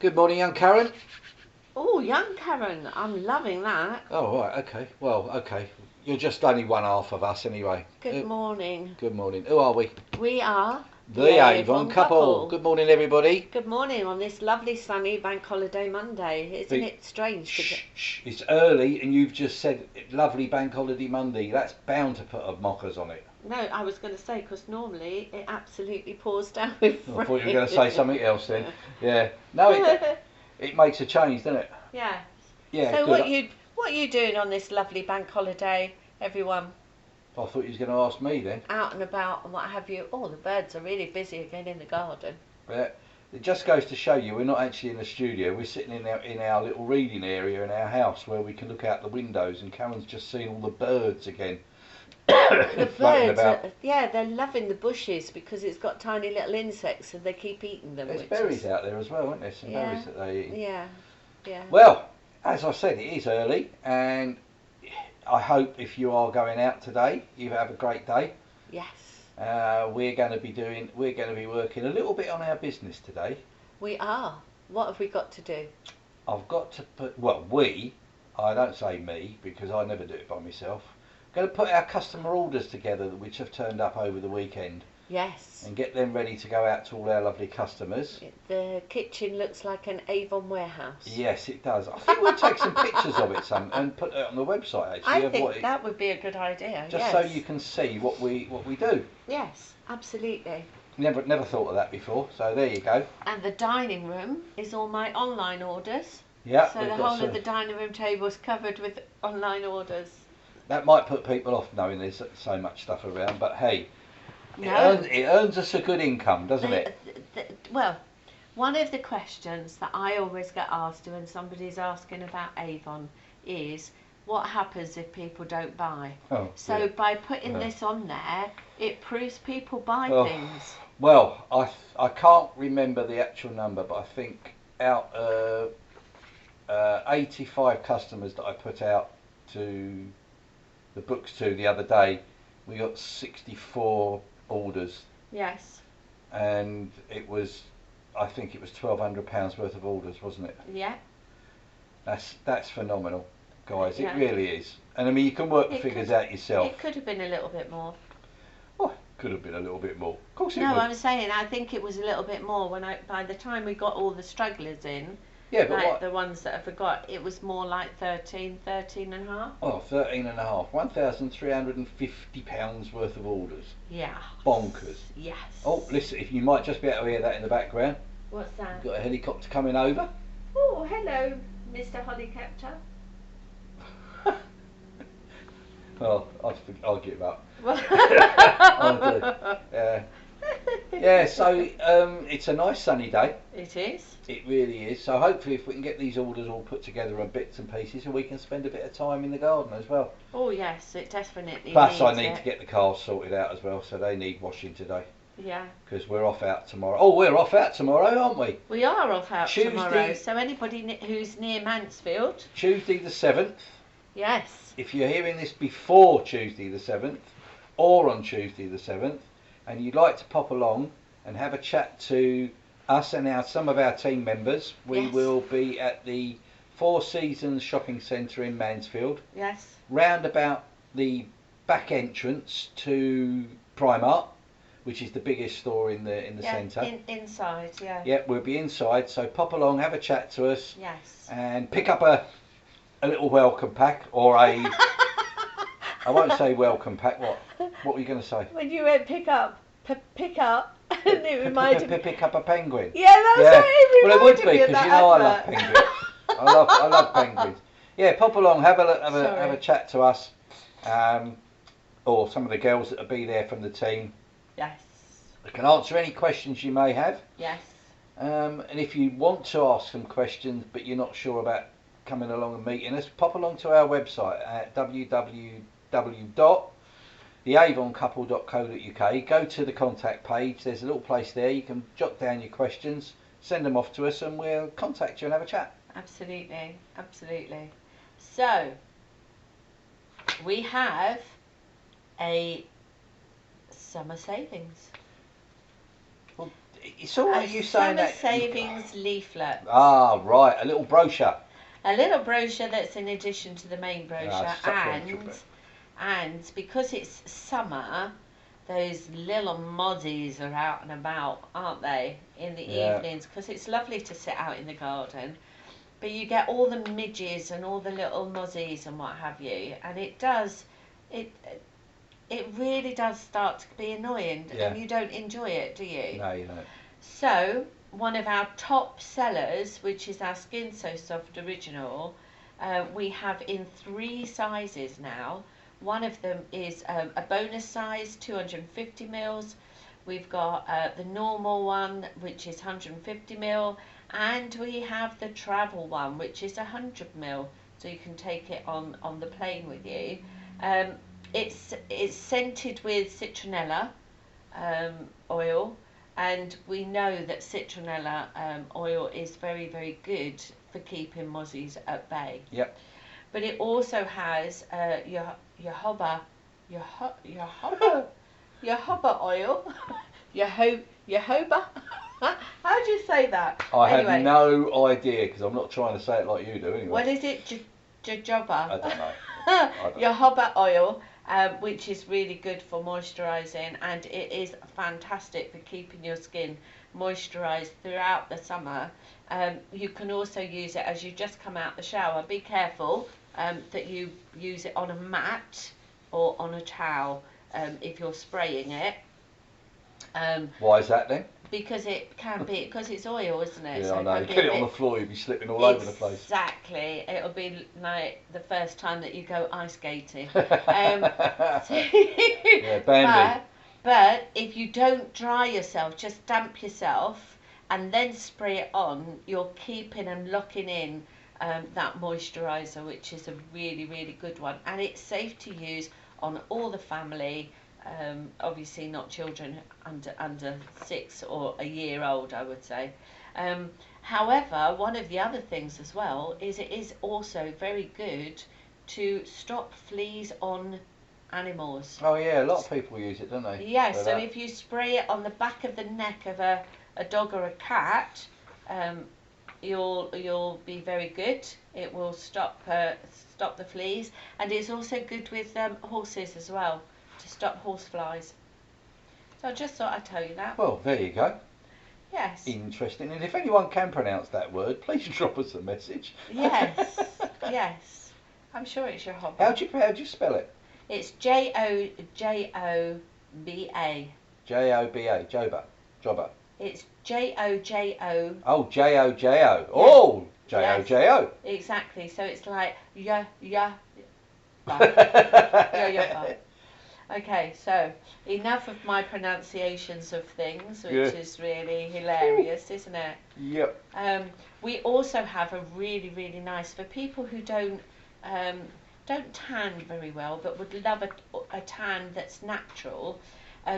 Good morning, young Karen. Oh, young Karen, I'm loving that. Oh, right, okay. Well, okay. You're just only one half of us anyway. Good morning. Good morning. Who are we? We are The Avon couple. Good morning, everybody. Good morning on this lovely sunny bank holiday Monday. Isn't it strange to get... Shh, it's early and you've just said lovely bank holiday Monday. That's bound to put a mockers on it. No, I was going to say, because normally it absolutely pours down with rain. I thought you were going to say something else then. Yeah. No, it makes a change, doesn't it? Yeah. Yeah. So good. what are you doing on this lovely bank holiday, everyone? I thought you was going to ask me then. Out and about and what have you. Oh, the birds are really busy again in the garden. Yeah. It just goes to show you we're not actually in the studio. We're sitting in our little reading area in our house where we can look out the windows, and Karen's just seen all the birds again. The birds, they're loving the bushes because it's got tiny little insects, so they keep eating them. There's berries out there as well, aren't there? Some berries that they eat. Yeah, yeah. Well, as I said, it is early, and I hope if you are going out today, you have a great day. Yes. We're going to be working a little bit on our business today. We are. What have we got to do? I've got to put, I don't say me because I never do it by myself. Going to put our customer orders together which have turned up over the weekend. Yes. And get them ready to go out to all our lovely customers. The kitchen looks like an Avon warehouse. Yes, it does. I think we'll take some pictures of it and put it on the website actually. I think that would be a good idea. Just so you can see what we do. Yes, absolutely. Never thought of that before. So there you go. And the dining room is all my online orders. Yeah. So the whole of the dining room table is covered with online orders. That might put people off knowing there's so much stuff around, but hey, it earns us a good income, doesn't it? Well, one of the questions that I always get asked when somebody's asking about Avon is, what happens if people don't buy? Oh, so yeah. by putting this on there, it proves people buy things. Well, I can't remember the actual number, but I think out of 85 customers that I put out to the books to the other day, we got 64 orders. Yes. And I think it was £1,200 worth of orders, wasn't it? Yeah. That's phenomenal, guys. Yeah. It really is. And I mean, you can work the figures out yourself. It could have been a little bit more. Oh, could have been a little bit more. Of course it would. No, I'm saying I think it was a little bit more by the time we got all the strugglers in. Yeah, but like the ones that I forgot, it was more like 13 and a half. Oh, 13 and a half. £1,350 worth of orders. Yeah. Bonkers. Yes. Oh, listen, if you might just be able to hear that in the background. What's that? Got a helicopter coming over. Oh, hello, Mr. Helicopter. Oh, I'll give up. I'll do. Yeah, so it's a nice sunny day. It is. It really is. So hopefully if we can get these orders all put together in bits and pieces, we can spend a bit of time in the garden as well. Oh yes, it definitely Plus I need to get the cars sorted out as well, so they need washing today. Yeah. Because we're off out tomorrow. Oh, we're off out tomorrow, aren't we? We are off out tomorrow. So anybody who's near Mansfield. Tuesday the 7th. Yes. If you're hearing this before Tuesday the 7th, or on Tuesday the 7th, and you'd like to pop along and have a chat to us and some of our team members, we will be at the Four Seasons Shopping Centre in Mansfield. Yes. Round about the back entrance to Primark, which is the biggest store in the centre. Inside, yeah. Yeah, we'll be inside, so pop along, have a chat to us. Yes. And pick up a little welcome pack or a... I won't say welcome pack, what were you going to say? When you went pick up, and it reminded me... Pick up a penguin. Yeah, that's what it reminded Well, it would be, me of because that you know advert. I love penguins. I love penguins. Yeah, pop along, have a chat to us, or some of the girls that will be there from the team. Yes. I can answer any questions you may have. Yes. And if you want to ask some questions, but you're not sure about coming along and meeting us, pop along to our website at www.theavoncouple.co.uk. Go to the contact page. There's a little place there. You can jot down your questions, send them off to us, and we'll contact you and have a chat. Absolutely, absolutely. So, we have a summer savings. Well, It's all right. You saying summer that? savings leaflet. Ah, right. A little brochure. A little brochure that's in addition to the main brochure, supplementary. and because it's summer, those little mozzies are out and about, aren't they, in the evenings? Because it's lovely to sit out in the garden, but you get all the midges and all the little mozzies and what have you, and it really does start to be annoying, and you don't enjoy it, do you? No, you don't. So one of our top sellers, which is our Skin So Soft Original, we have in 3 sizes now. One of them is a bonus size, 250 mils. We've got the normal one, which is 150 mil, and we have the travel one, which is 100 mil, so you can take it on the plane with you. It's scented with citronella oil, and we know that citronella oil is very, very good for keeping mozzies at bay. Yep. But it also has jojoba oil. Jojoba. How do you say that? I have no idea, because I'm not trying to say it like you do anyway. What is it? Jojoba? I don't know. Jojoba oil, which is really good for moisturising, and it is fantastic for keeping your skin moisturised throughout the summer. You can also use it as you just come out the shower. Be careful that you use it on a mat or on a towel if you're spraying it. Why is that then? Because it can be, because it's oil, isn't it? Yeah, so I know. You get it on the floor, you'll be slipping all over the place. Exactly. It'll be like the first time that you go ice skating. Yeah, Bambi. But if you don't dry yourself, just damp yourself and then spray it on, you're keeping and locking in that moisturiser, which is a really, really good one. And it's safe to use on all the family. Obviously not children under 6 or a year old, I would say. However, one of the other things as well is it is also very good to stop fleas on animals. Oh yeah, a lot of people use it, don't they? Yeah, so if you spray it on the back of the neck of a dog or a cat, you'll be very good. It will stop the fleas, and it's also good with horses as well, to stop horse flies. So I just thought I'd tell you that. Well, there you go. Yes. Interesting. And if anyone can pronounce that word, please drop us a message. Yes. Yes. I'm sure it's your hobby. How do you spell it? It's Jojoba. Joba. Joba. It's Jojo. Oh, Jojo. Oh, Jojo. Exactly. So it's like Jojoba. Okay, so enough of my pronunciations of things, which is really hilarious, isn't it? Yep. We also have a really, really nice, for people who don't tan very well but would love a tan that's natural.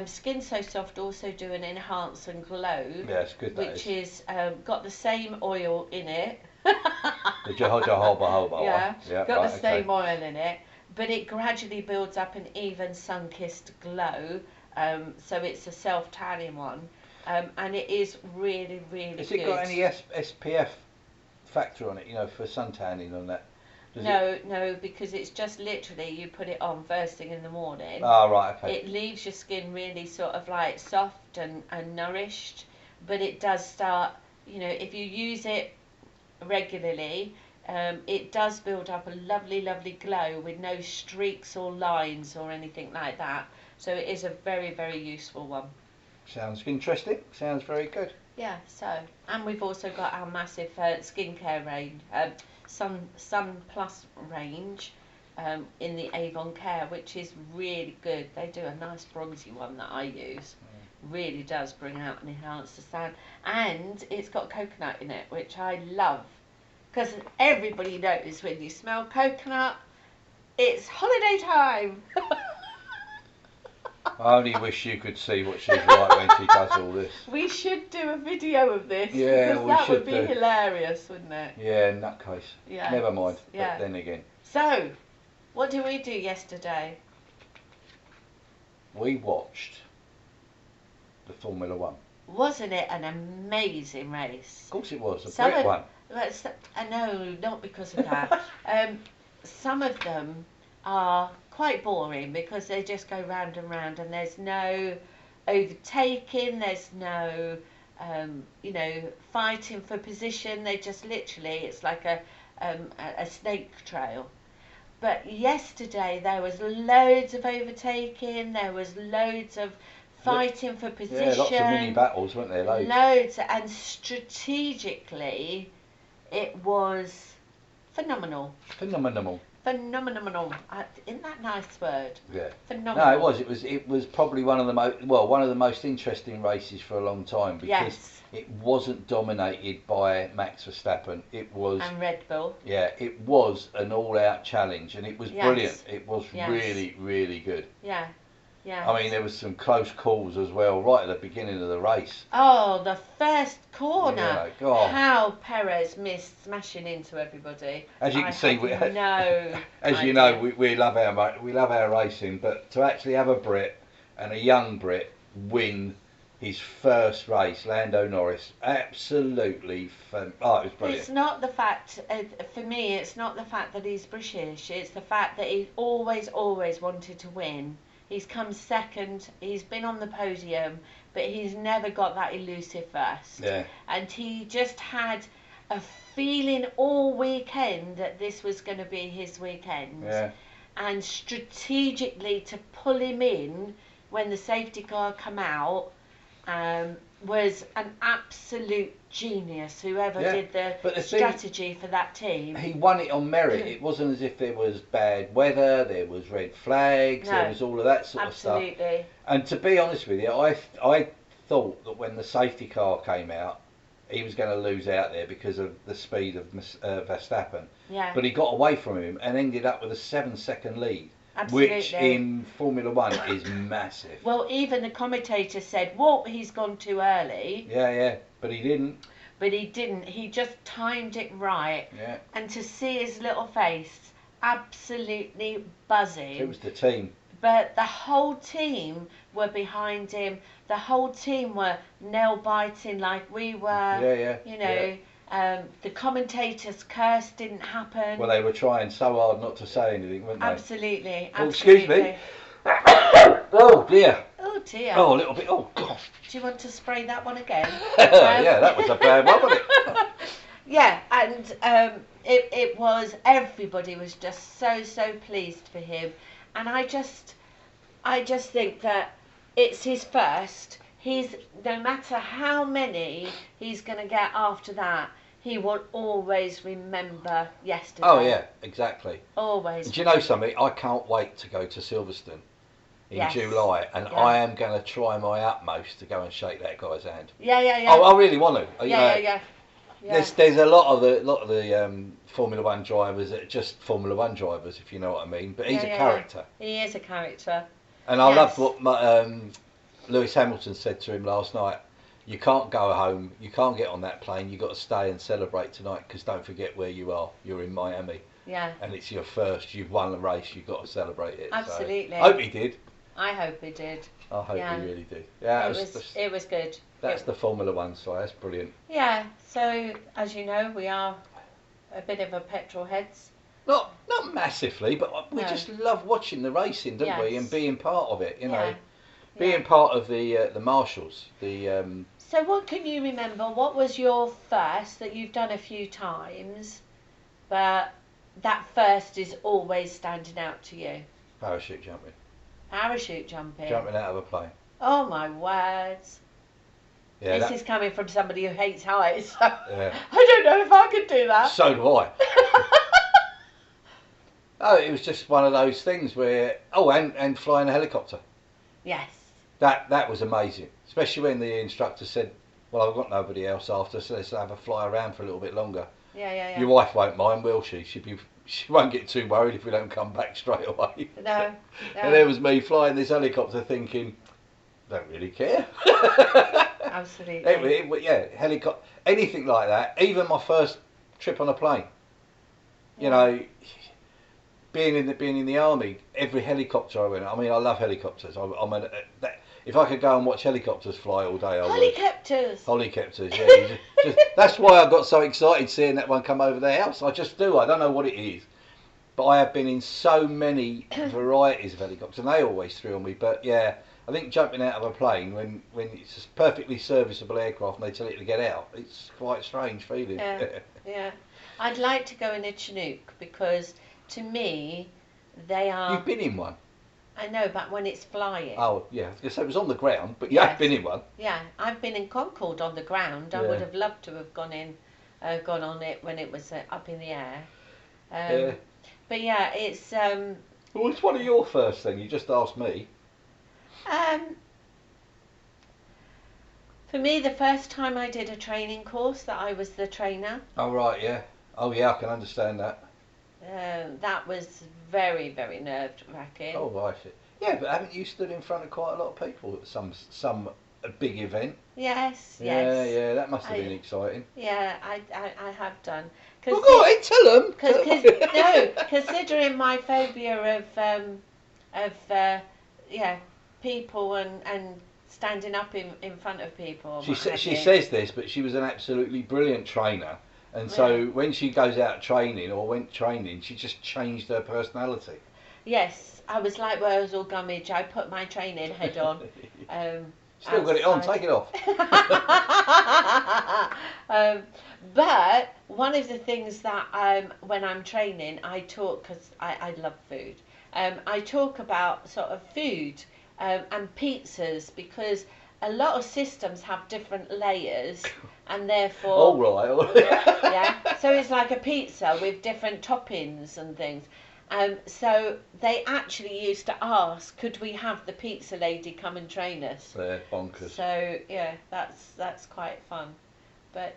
Skin So Soft also do an Enhance and Glow, it's good, which is got the same oil in it. The jojoba. Yeah, got the same oil in it, but it gradually builds up an even sun-kissed glow. So it's a self-tanning one, and it is really, really good. Has it got any SPF factor on it, for sun tanning on that? No, because it's just literally you put it on first thing in the morning. Oh, right, okay. It leaves your skin really sort of like soft and nourished, but it does start, if you use it regularly, it does build up a lovely, lovely glow with no streaks or lines or anything like that. So it is a very, very useful one. Sounds interesting. Sounds very good. Yeah, and we've also got our massive skincare range, Sun Plus range, in the Avon Care, which is really good. They do a nice bronzy one that I use. Really does bring out and enhance the tan, and it's got coconut in it, which I love, because everybody knows when you smell coconut, it's holiday time. I only wish you could see what she's like when she does all this. We should do a video of this. Yeah, because that would be hilarious, wouldn't it? Yeah, nutcase. Yeah. Never mind. Yeah. But then again. So, what did we do yesterday? We watched the Formula 1. wasn't it an amazing race? Of course it was. Some Brit of, one. no, not because of that. Some of them are quite boring because they just go round and round, and there's no overtaking, there's no, fighting for position. They just literally, it's like a snake trail. But yesterday there was loads of overtaking, there was loads of fighting for position. Yeah, lots of mini battles, weren't there? Loads, and strategically, it was phenomenal. Phenomenal. Phenomenal. Isn't that a nice word? Yeah. Phenomenal. No, it was. It was probably one of the most interesting races for a long time because it wasn't dominated by Max Verstappen. It was. And Red Bull. Yeah, it was an all-out challenge, and it was brilliant. It was really, really good. Yeah. Yeah. I mean, there was some close calls as well, right at the beginning of the race. Oh, the first corner! Yeah, God. How Perez missed smashing into everybody. As you can see, we love our racing, but to actually have a Brit and a young Brit win his first race, Lando Norris, absolutely it was brilliant. It's not the fact, for me, it's not the fact that he's British. It's the fact that he always wanted to win. He's come second, he's been on the podium, but he's never got that elusive first. Yeah. And he just had a feeling all weekend that this was going to be his weekend. Yeah. And strategically to pull him in when the safety car come out was an absolute genius, whoever did the strategy for that team. He won it on merit. It wasn't as if there was bad weather, there was red flags, there was all of that sort of stuff. Absolutely. And to be honest with you, I thought that when the safety car came out, he was going to lose out there because of the speed of Verstappen. Yeah. But he got away from him and ended up with a 7-second lead. Absolutely. Which in Formula One is massive. Well, even the commentator said, "Whoa, he's gone too early." Yeah, but he didn't. But he didn't. He just timed it right. Yeah. And to see his little face, absolutely buzzing. It was the team. But the whole team were behind him. The whole team were nail biting like we were. Yeah. The commentators' curse didn't happen. Well, they were trying so hard not to say anything, weren't they? Absolutely. Oh, excuse me. Oh dear. Oh dear. Oh, a little bit. Oh gosh. Do you want to spray that one again? Yeah, that was a bad one, wasn't it? Yeah, and everybody was just so pleased for him, and I just think that it's his first. No matter how many he's going to get after that, he will always remember yesterday. Oh yeah, exactly. Always. Do you know something? I can't wait to go to Silverstone in July, and I am going to try my utmost to go and shake that guy's hand. Yeah. I really want to. Yeah. There's a lot of the Formula One drivers that are just Formula One drivers, if you know what I mean. But he's a character. He is a character. And I loved what Lewis Hamilton said to him last night. You can't go home. You can't get on that plane. You've got to stay and celebrate tonight because don't forget where you are. You're in Miami. Yeah. And it's your first. You've won the race. You've got to celebrate it. Absolutely. So, I hope he did. I hope he did. I hope he really did. Yeah, it was good. That's the Formula One side. That's brilliant. Yeah. So as you know, we are a bit of a petrol heads. Not massively, but we just love watching the racing, don't we? And being part of it. You know, being part of the marshals. So what can you remember? What was your first that you've done a few times, but that first is always standing out to you? Parachute jumping. Parachute jumping. Jumping out of a plane. Oh my words. Yeah, this is coming from somebody who hates heights. So I don't know if I could do that. So do I. Oh, it was just one of those things where... Oh, and flying a helicopter. Yes. That was amazing. Especially when the instructor said, well, I've got nobody else after, so let's have a fly around for a little bit longer. Yeah. Your wife won't mind, will she? She won't get too worried if we don't come back straight away. No. And there was me flying this helicopter thinking, don't really care. Absolutely. Helicopter, anything like that. Even my first trip on a plane. You know, being in the army, every helicopter I went. I mean, I love helicopters. if I could go and watch helicopters fly all day, I would. Helicopters. Helicopters, yeah. That's why I got so excited seeing that one come over the house. I just do. I don't know what it is, but I have been in so many varieties of helicopters, and they always thrill me. But yeah, I think jumping out of a plane when it's a perfectly serviceable aircraft and they tell it to get out, it's quite a strange feeling. Yeah, yeah. I'd like to go in a Chinook because to me they are. You've been in one? I know, but when it's flying. Oh yeah, I was going to say it was on the ground, but you have been in one. Yeah, I've been in Concorde on the ground. I would have loved to have gone on it when it was up in the air. Yeah. But yeah, it's. Well, what's one of your first then? You just asked me. For me, the first time I did a training course, that I was the trainer. Oh right, yeah. Oh yeah, I can understand that. That was very, very nerve-wracking. Oh right. Yeah, but haven't you stood in front of quite a lot of people at some big event? Yes, yes. Yeah, that must have been exciting. Yeah, I have done. Well, go on, tell them. No, considering my phobia of people and standing up in front of people. She says this, but she was an absolutely brilliant trainer. And so when she goes out training or went training, she just changed her personality. Yes, I was like Wurzel Gummidge. I put my training head on. Still got it on, take it off. But one of the things that when I'm training, I talk, because I love food, I talk about sort of food and pizzas, because a lot of systems have different layers and therefore... Oh, right. Yeah, so it's like a pizza with different toppings and things. So they actually used to ask, could we have the pizza lady come and train us? They're bonkers. So yeah, that's quite fun. But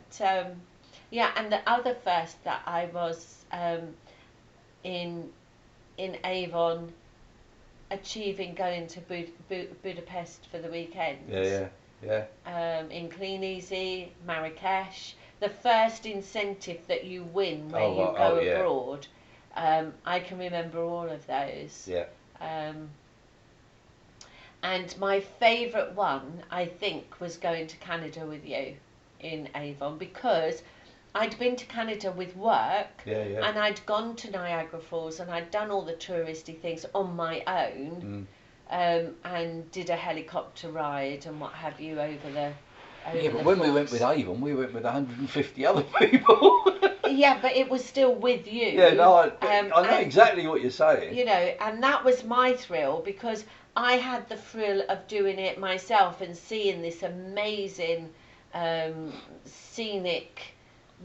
yeah, and the other first that I was in Avon, achieving going to Budapest for the weekend. Yeah. In Clean Easy, Marrakesh, the first incentive that you win where you go abroad. I can remember all of those. Yeah. And my favourite one, I think, was going to Canada with you in Avon, because I'd been to Canada with work, and I'd gone to Niagara Falls and I'd done all the touristy things on my own, and did a helicopter ride and what have you over the. But when we went with Avon, we went with 150 other people. Yeah, but it was still with you. Yeah, no, I know exactly what you're saying. You know, and that was my thrill, because I had the thrill of doing it myself and seeing this amazing scenic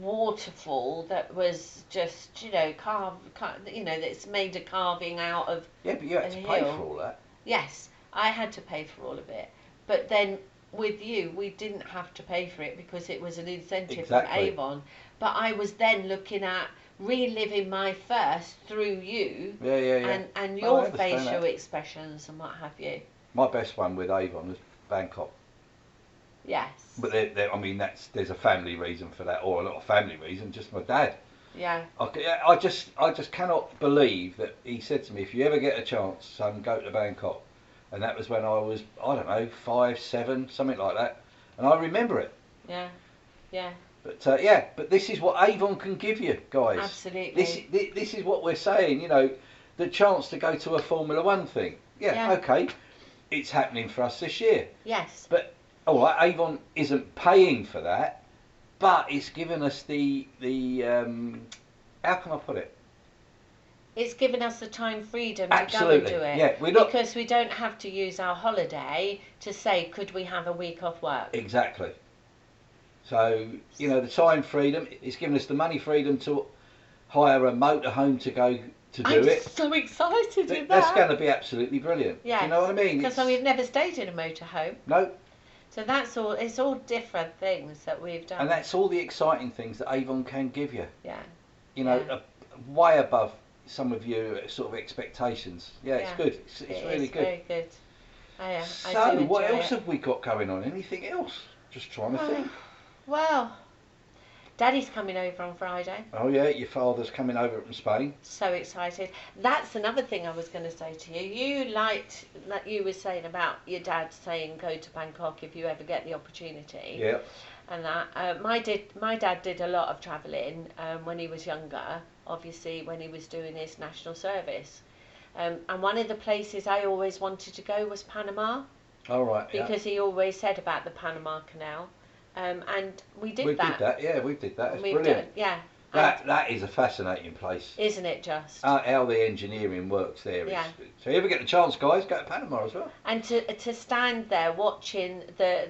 waterfall that was just, that's made a carving out of. Yeah, but you had to pay for all that. Yes, I had to pay for all of it. But then with you, we didn't have to pay for it because it was an incentive from Avon. But I was then looking at reliving my first through you. Yeah. And your facial expressions and what have you. My best one with Avon was Bangkok. Yes. But there's a family reason for that, or not a family reason, just my dad. Yeah. I just cannot believe that he said to me, if you ever get a chance, son, go to Bangkok. And that was when I was, I don't know, 5, 7, something like that. And I remember it. Yeah. But but this is what Avon can give you, guys. Absolutely. This is what we're saying, the chance to go to a Formula One thing. Yeah, okay, it's happening for us this year. Yes. But, all right, Avon isn't paying for that, but it's given us the how can I put it? It's given us the time freedom Absolutely. To go and do it. Yeah, because we don't have to use our holiday to say, could we have a week off work? Exactly. So, the time freedom, it's given us the money freedom to hire a motorhome to go to do it. I'm so excited with that. That's going to be absolutely brilliant. Yes. Do you know what I mean? Because we've never stayed in a motorhome. No. So that's all, it's all different things that we've done. And that's all the exciting things that Avon can give you. Yeah. Way above some of your sort of expectations. Yeah, it's good. It's really good. Very good. So, what else have we got going on? Anything else? Just trying to think. Well, Daddy's coming over on Friday. Oh yeah, your father's coming over from Spain. So excited. That's another thing I was going to say to you. You liked that you were saying about your dad saying go to Bangkok if you ever get the opportunity. Yeah. And that my dad did a lot of travelling when he was younger. Obviously, when he was doing his national service. And one of the places I always wanted to go was Panama. All right. Because he always said about the Panama Canal. And we did that. We did that, yeah, we did that. It's brilliant. Yeah. That is a fascinating place. Isn't it just? How the engineering works there. Yeah. So if you ever get the chance, guys, go to Panama as well. And to stand there watching the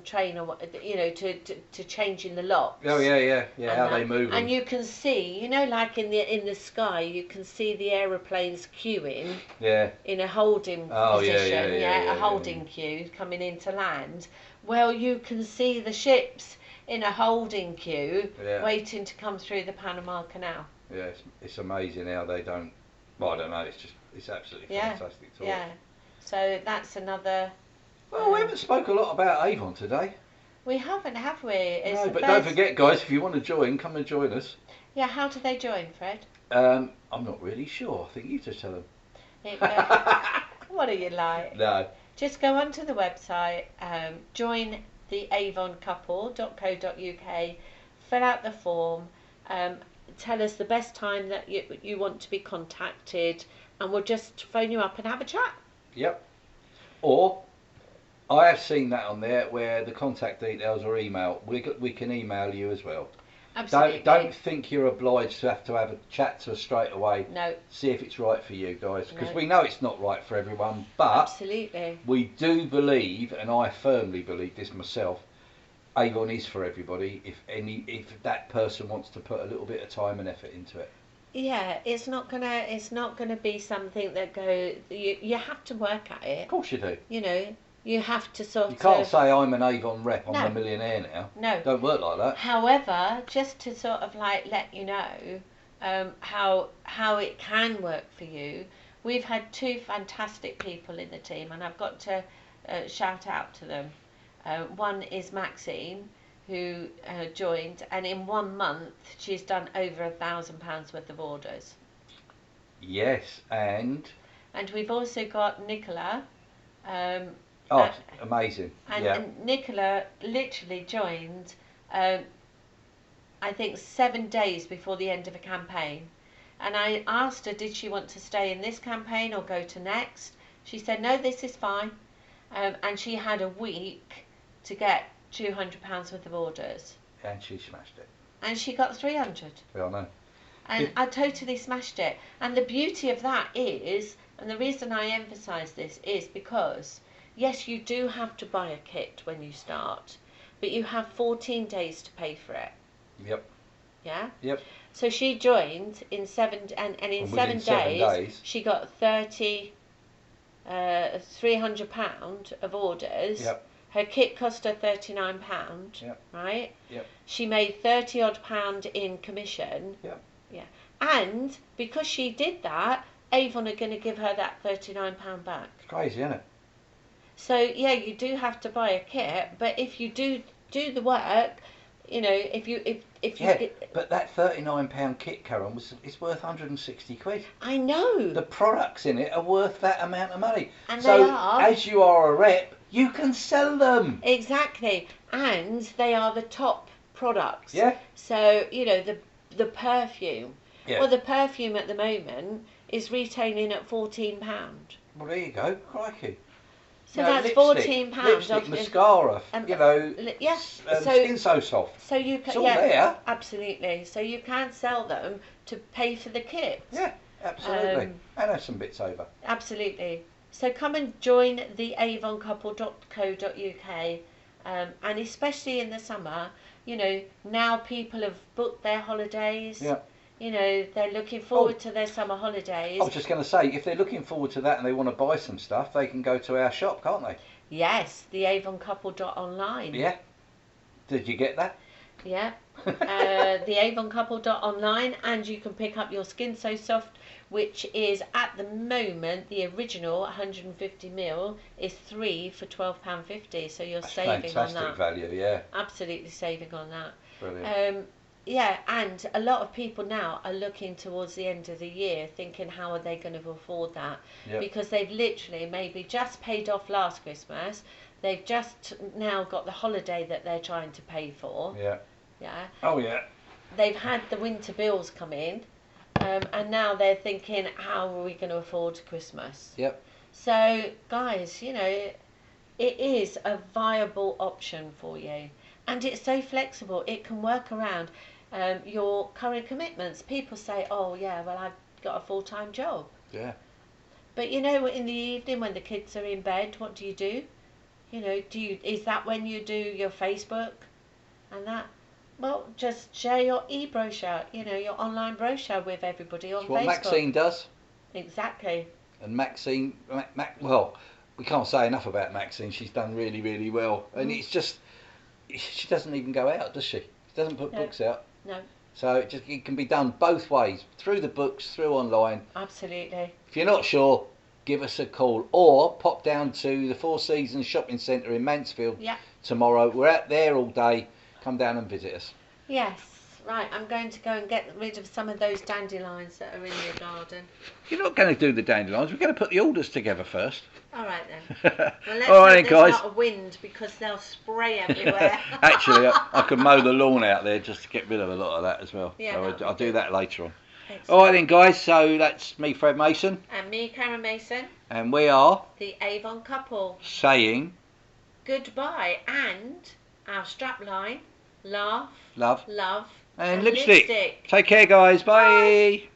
train, or to changing the locks. Oh yeah, how they move. And you can see, like in the sky, you can see the aeroplanes queuing. Yeah. In a holding position, a holding queue coming into land. Well, you can see the ships in a holding queue waiting to come through the Panama Canal. Yeah, it's amazing how they don't. Well, I don't know. It's absolutely fantastic talk. Yeah. So that's another. Well, we haven't spoke a lot about Avon today. We haven't, have we? It's no, but don't forget, guys, if you want to join, come and join us. Yeah, how do they join, Fred? I'm not really sure. I think you just tell them. What are you like? No. Just go onto the website, join the avoncouple.co.uk, fill out the form, tell us the best time that you want to be contacted, and we'll just phone you up and have a chat. Yep. Or I have seen that on there where the contact details are email. We can email you as well. Absolutely. Don't think you're obliged to have a chat to us straight away. No. See if it's right for you guys, because we know it's not right for everyone. But absolutely, we do believe, and I firmly believe this myself, Avon is for everybody. If that person wants to put a little bit of time and effort into it. Yeah, it's not gonna be something that you have to work at it. Of course you do. You have to sort of... You can't say I'm an Avon rep, I'm a millionaire now. No. Don't work like that. However, just to sort of let you know how it can work for you, we've had two fantastic people in the team, and I've got to shout out to them. One is Maxine, who joined, and in 1 month she's done over £1,000 worth of orders. Yes, and we've also got Nicola. Amazing. And Nicola literally joined, I think 7 days before the end of a campaign. And I asked her, did she want to stay in this campaign or go to next? She said, no, this is fine. And she had a week to get £200 worth of orders. And she smashed it. And she got 300. Yeah, I know. And I totally smashed it. And the beauty of that is, and the reason I emphasise this is because, yes, you do have to buy a kit when you start, but you have 14 days to pay for it. Yep. Yeah? Yep. So she joined in 7 days she got £300 of orders. Yep. Her kit cost her £39. Yep. Right? Yep. She made £30 odd in commission. Yep. Yeah. And because she did that, Avon are going to give her that £39 back. It's crazy, isn't it? So yeah, you do have to buy a kit, but if you do the work, but that £39 kit, Karen, it's worth 160 quid. I know. The products in it are worth that amount of money. And so they are. As you are a rep, you can sell them. Exactly, and they are the top products. Yeah. So the perfume. Yeah. Well, the perfume at the moment is retailing at £14. Well, there you go, crikey. So that's £14. Lipstick, mascara, Skin So Soft. So you can, it's all there. Absolutely. So you can sell them to pay for the kit. Yeah, absolutely. And have some bits over. Absolutely. So come and join the avoncouple.co.uk, and especially in the summer, now people have booked their holidays. Yeah. They're looking forward to their summer holidays. I was just going to say, if they're looking forward to that and they want to buy some stuff, they can go to our shop, can't they? Yes, the avoncouple.online. Yeah. Did you get that? Yeah. The avoncouple.online, and you can pick up your Skin So Soft, which is at the moment the original 150ml is 3 for £12.50. So you're saving on that. Fantastic value, yeah. Absolutely saving on that. Brilliant. Yeah, and a lot of people now are looking towards the end of the year thinking how are they going to afford that, Yep. because they've literally maybe just paid off last Christmas, they've just now got the holiday that they're trying to pay for. Yeah. Yeah. Oh yeah. They've had the winter bills come in, and now they're thinking how are we going to afford Christmas. Yep. So guys, you know, it is a viable option for you, and it's so flexible. It can work around your current commitments. People say, oh yeah, well, I've got a full-time job. Yeah. But you know, in the evening when the kids are in bed, what do? You know, is that when you do your Facebook and that? Well, just share your e-brochure, you know, your online brochure with everybody on That's what Facebook. Maxine does. Exactly. And Maxine, well, we can't say enough about Maxine. She's done really, really well. And it's just, she doesn't even go out, does she? She doesn't put books out. No. So it can be done both ways, through the books, through online. Absolutely. If you're not sure, give us a call or pop down to the Four Seasons Shopping Centre in Mansfield tomorrow. We're out there all day. Come down and visit us. Yes. Right, I'm going to go and get rid of some of those dandelions that are in your garden. You're not going to do the dandelions. We're going to put the orders together first. All right then. Well, let's all right, hope guys. there's not a wind because they'll spray everywhere. Actually, I could mow the lawn out there just to get rid of a lot of that as well. Yeah, so I'll do that later on. Excellent. All right then, guys. So that's me, Fred Mason. And me, Karen Mason. And we are the Avon couple. Saying goodbye. And our strapline, laugh, love, love, and lipstick. Take care, guys. Bye. Bye.